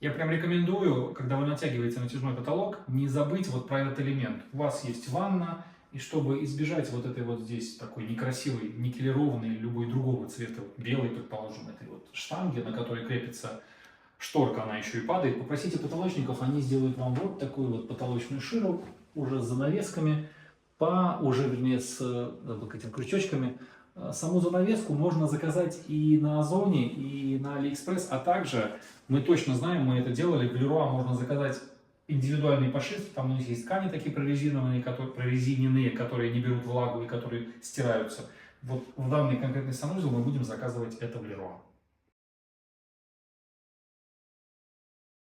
Я прям рекомендую, когда вы натягиваете натяжной потолок, не забыть вот про этот элемент. У вас есть ванна, и чтобы избежать вот этой вот здесь такой некрасивой, никелированной, любой другого цвета, вот белой, предположим, этой вот штанги, на которой крепится шторка, она еще и падает, попросите потолочников, они сделают вам вот такую вот потолочную ширу, уже с занавесками, вернее, с этими крючочками. Саму занавеску можно заказать и на Озоне, и на Алиэкспресс, а также, мы точно знаем, мы это делали, в Леруа можно заказать индивидуальный пошив, там у них есть ткани такие прорезиненные, которые не берут влагу и которые стираются. Вот в данный конкретный санузел мы будем заказывать это в Леруа.